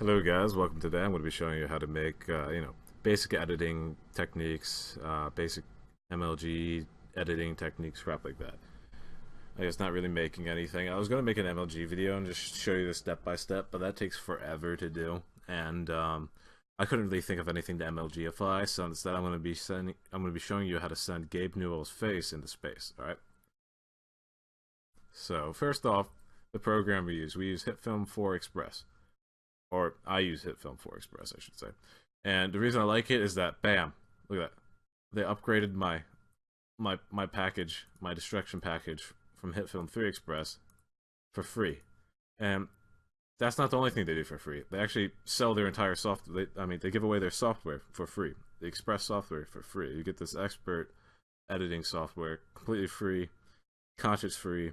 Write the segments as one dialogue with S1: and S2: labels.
S1: Hello guys, welcome. Today I'm going to be showing you how to make, basic editing techniques, basic MLG editing techniques, crap like that. I guess not really making anything. I was going to make an MLG video and just show you the step by step, but that takes forever to do, and I couldn't really think of anything to MLGify, so instead I'm going to be showing you how to send Gabe Newell's face into space. All right. So first off, the program we use HitFilm 4 Express. Or I use HitFilm 4 Express, I should say. And the reason I like it is that, bam, look at that. They upgraded my package, my destruction package from HitFilm 3 Express for free. And that's not the only thing they do for free. They actually sell their entire software. They give away their software for free. The Express software for free. You get this expert editing software completely free, conscience free,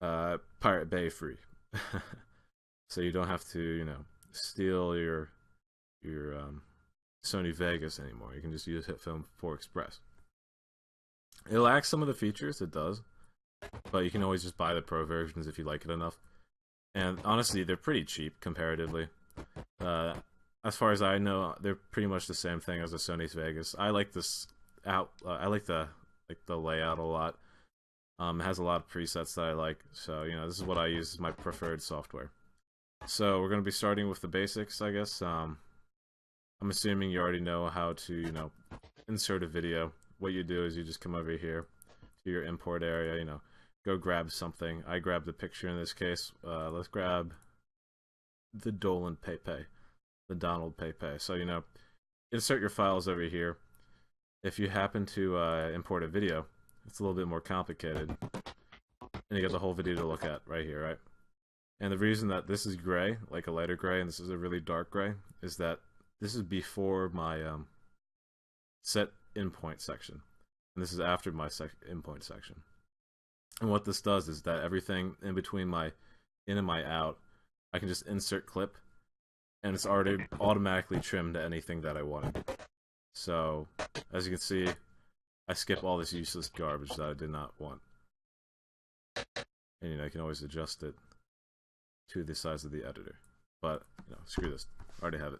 S1: Pirate Bay free. So you don't have to, steal your Sony Vegas anymore. You can just use HitFilm 4 Express. It lacks some of the features, it does, but you can always just buy the pro versions if you like it enough. And honestly, they're pretty cheap comparatively. As far as I know, they're pretty much the same thing as the Sony's Vegas. I like this I like the layout a lot. It has a lot of presets that I like, so this is what I use as my preferred software. So we're going to be starting with the basics, I guess. I'm assuming you already know how to, insert a video. What you do is you just come over here to your import area, go grab something. I grabbed the picture in this case. Let's grab the Dolan Pepe, the Donald Pepe. So, insert your files over here. If you happen to import a video, it's a little bit more complicated. And you get the whole video to look at right here, right? And the reason that this is gray, like a lighter gray, and this is a really dark gray, is that this is before my set endpoint section. And this is after my endpoint section. And what this does is that everything in between my in and my out, I can just insert clip, and it's already automatically trimmed to anything that I wanted. So, as you can see, I skip all this useless garbage that I did not want. And I can always adjust it to the size of the editor. But, screw this. I already have it.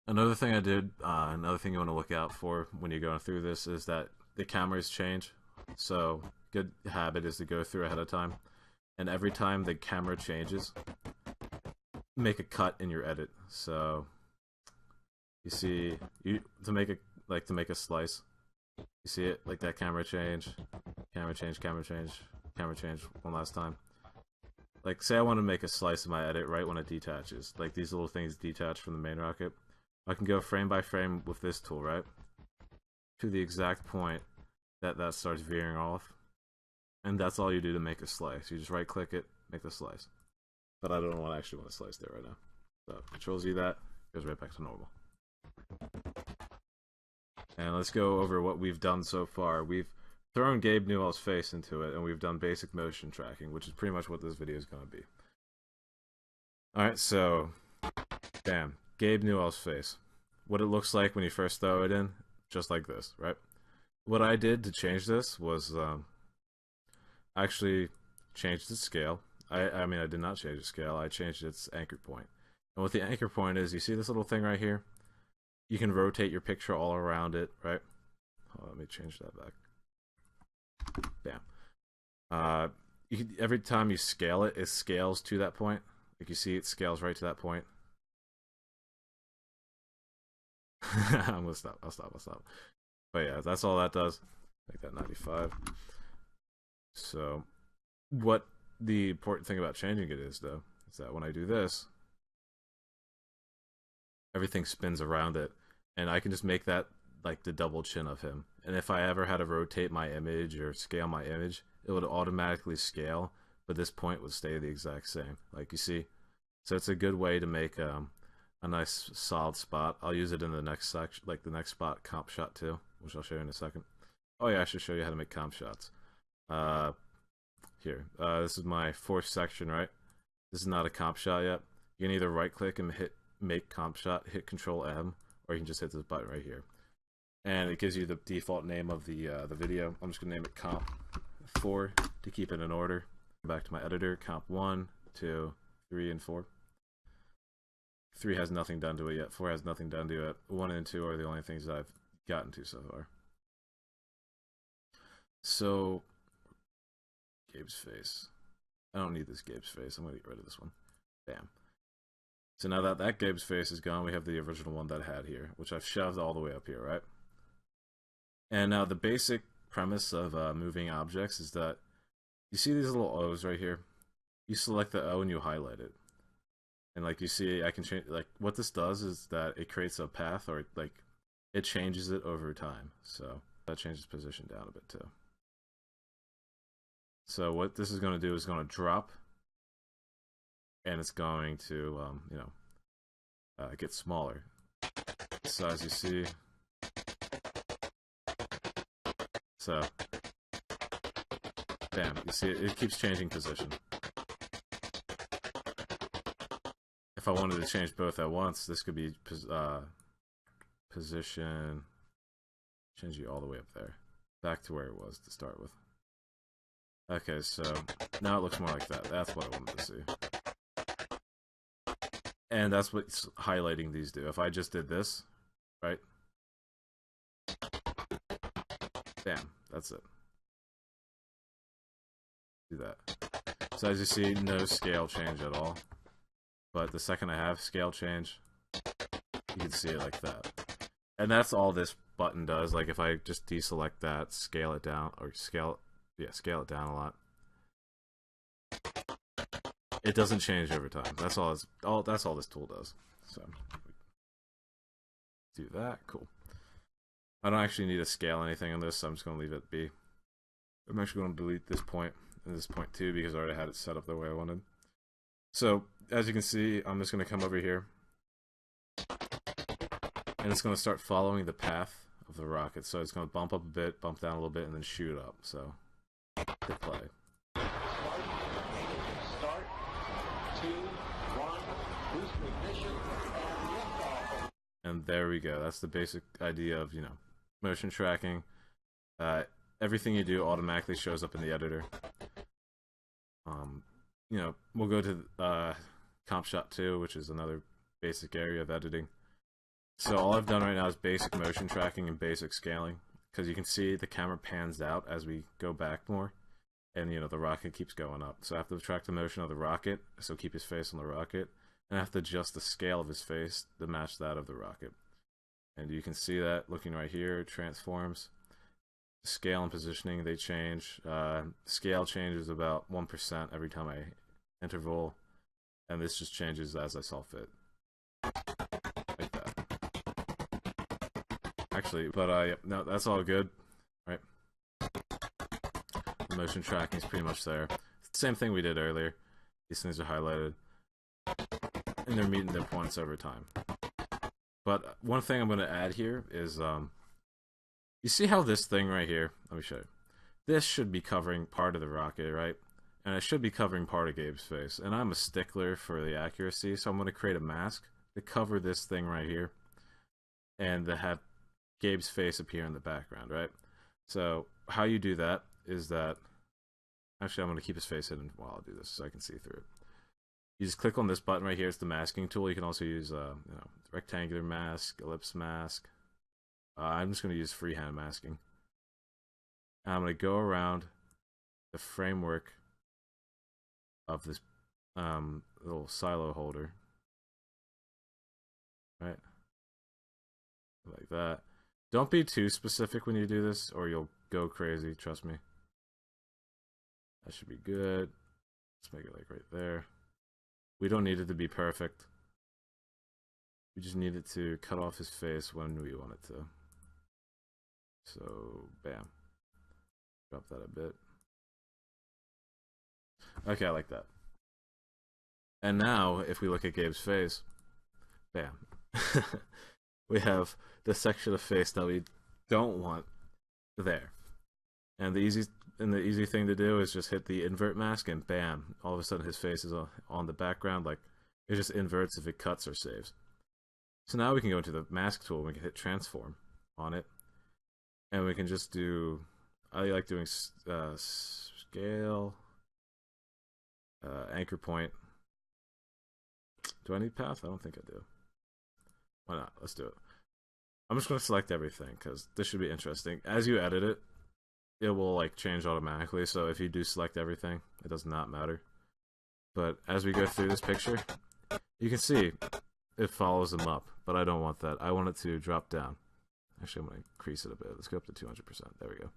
S1: Another thing I did, another thing you want to look out for when you're going through this is that the cameras change. So, good habit is to go through ahead of time. And every time the camera changes, make a cut in your edit. So, you see, to make a slice, you see it, like that camera change, camera change, camera change, camera change one last time. Like, say I want to make a slice of my edit right when it detaches. Like, these little things detach from the main rocket. I can go frame by frame with this tool, right? To the exact point that starts veering off. And that's all you do to make a slice. You just right-click it, make the slice. But I don't actually want to slice there right now. So, Control-Z that, goes right back to normal. And let's go over what we've done so far. We've thrown Gabe Newell's face into it, and we've done basic motion tracking, which is pretty much what this video is going to be. Alright, so, bam, Gabe Newell's face. What it looks like when you first throw it in, just like this, right? What I did to change this was, actually changed the scale. I did not change the scale, I changed its anchor point. And what the anchor point is, you see this little thing right here? You can rotate your picture all around it, right? Oh, let me change that back. Bam. Every time you scale it, it scales to that point. Like you see, it scales right to that point. I'm gonna stop. I'll stop. But yeah, that's all that does. Make that 95. So, what the important thing about changing it is, though, is that when I do this, everything spins around it, and I can just make that like the double chin of him. And if I ever had to rotate my image or scale my image, it would automatically scale, but this point would stay the exact same, like you see. So it's a good way to make a nice solid spot. I'll use it in the next section, like the next spot, comp shot too, which I'll show you in a second. Oh yeah, I should show you how to make comp shots. Here, this is my fourth section, right? This is not a comp shot yet. You can either right click and hit make comp shot, hit Control M, or you can just hit this button right here. And it gives you the default name of the video. I'm just gonna name it Comp 4 to keep it in order. Back to my editor, Comp 1, 2, 3, and 4. 3 has nothing done to it yet. 4 has nothing done to it. 1 and 2 are the only things that I've gotten to so far. So, Gabe's face. I don't need this Gabe's face. I'm going to get rid of this one. Bam. So now that Gabe's face is gone, we have the original one that I had here, which I've shoved all the way up here, right? And now the basic premise of moving objects is that you see these little O's right here? You select the O and you highlight it. And like you see, I can change, like what this does is that it creates a path, or like it changes it over time. So that changes position down a bit too. So what this is going to do is going to drop, and it's going to, get smaller. So as you see, so bam, you see it keeps changing position. If I wanted to change both at once, this could be position, change you all the way up there, back to where it was to start with. Okay, so now it looks more like that. That's what I wanted to see. And that's what highlighting these do. If I just did this, right? Bam, that's it. Do that. So as you see, no scale change at all. But the second I have scale change, you can see it like that. And that's all this button does. Like if I just deselect that, scale it down, or scale it down a lot. It doesn't change over time. That's all this tool does. So do that. Cool. I don't actually need to scale anything on this, so I'm just gonna leave it be. I'm actually gonna delete this point and this point too because I already had it set up the way I wanted. So as you can see, I'm just gonna come over here and it's gonna start following the path of the rocket. So it's gonna bump up a bit, bump down a little bit, and then shoot up. So hit play. And there we go. That's the basic idea of, motion tracking. Everything you do automatically shows up in the editor. We'll go to Comp Shot 2, which is another basic area of editing. So all I've done right now is basic motion tracking and basic scaling, because you can see the camera pans out as we go back more, and the rocket keeps going up. So I have to track the motion of the rocket, so keep his face on the rocket, and I have to adjust the scale of his face to match that of the rocket. And you can see that looking right here, it transforms. Scale and positioning, they change. Scale changes about 1% every time I interval, and this just changes as I saw fit. Like that. Actually, but no, that's all good, right? The motion tracking is pretty much there. Same thing we did earlier. These things are highlighted, and they're meeting their points over time. But one thing I'm going to add here is, you see how this thing right here, let me show you. This should be covering part of the rocket, right? And it should be covering part of Gabe's face. And I'm a stickler for the accuracy, so I'm going to create a mask to cover this thing right here, and to have Gabe's face appear in the background, right? So how you do that is that, actually I'm going to keep his face hidden while I do this so I can see through it. You just click on this button right here. It's the masking tool. You can also use rectangular mask, ellipse mask. I'm just going to use freehand masking. And I'm going to go around the framework of this little silo holder. Right? Like that. Don't be too specific when you do this, or you'll go crazy, trust me. That should be good. Let's make it like right there. We don't need it to be perfect. We just need it to cut off his face when we want it to. So, bam. Drop that a bit. Okay, I like that. And now, if we look at Gabe's face, bam. We have the section of face that we don't want there. And the easy thing to do is just hit the invert mask, and bam, all of a sudden his face is on the background. Like, it just inverts if it cuts or saves. So now we can go into the mask tool and we can hit transform on it, and we can just do, I like doing scale, anchor point, Do I need path? I don't think I do. Why not? Let's do it. I'm just going to select everything because this should be interesting. As you edit it, it will like change automatically. So if you do select everything, it does not matter. But as we go through this picture, you can see it follows them up. But I don't want that. I want it to drop down. Actually, I'm going to increase it a bit. Let's go up to 200%. There we go.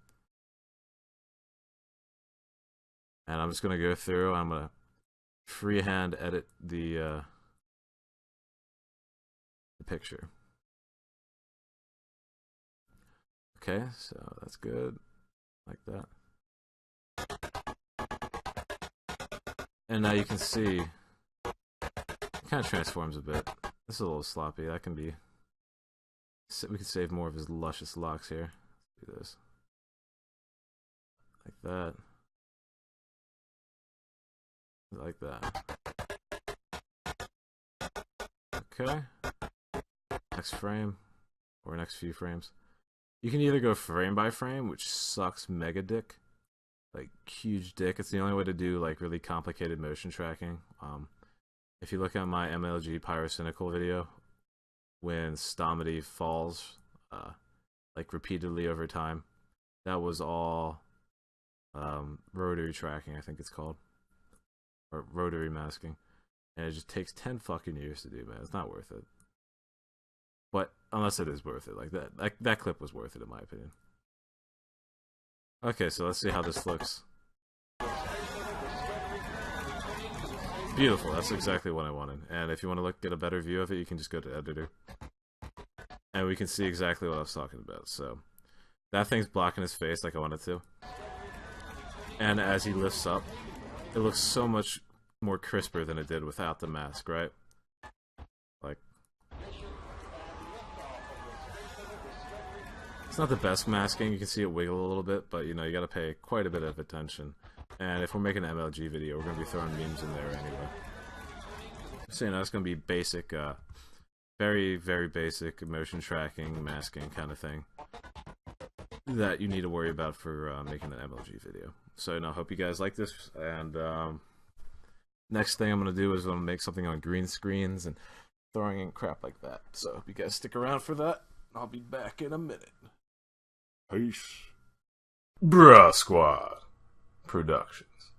S1: And I'm just going to go through. I'm going to freehand edit the picture. Okay, so that's good. Like that. And now you can see it kind of transforms a bit. This is a little sloppy. That can be... We can save more of his luscious locks here. Let's do this. Like that. Like that. Okay. Next frame. Or next few frames. You can either go frame by frame, which sucks mega dick. Like, huge dick. It's the only way to do, like, really complicated motion tracking. If you look at my MLG Pyrocynical video, when Stomedy falls, like, repeatedly over time, that was all rotary tracking, I think it's called. Or rotary masking. And it just takes 10 fucking years to do, man. It's not worth it. But, unless it is worth it, like that clip was worth it, in my opinion. Okay, so let's see how this looks. Beautiful, that's exactly what I wanted. And if you want to get a better view of it, you can just go to editor. And we can see exactly what I was talking about. So, that thing's blocking his face like I wanted to. And as he lifts up, it looks so much more crisper than it did without the mask, right? Like, it's not the best masking. You can see it wiggle a little bit, but you know, you gotta pay quite a bit of attention. And if we're making an MLG video, we're gonna be throwing memes in there anyway. So you know, it's gonna be basic, very, very basic motion tracking, masking kind of thing that you need to worry about for making an MLG video. So you know, I hope you guys like this. And next thing I'm gonna do is I'm gonna make something on green screens and throwing in crap like that. So if you guys stick around for that, I'll be back in a minute. Peace. Bruh Squad Productions.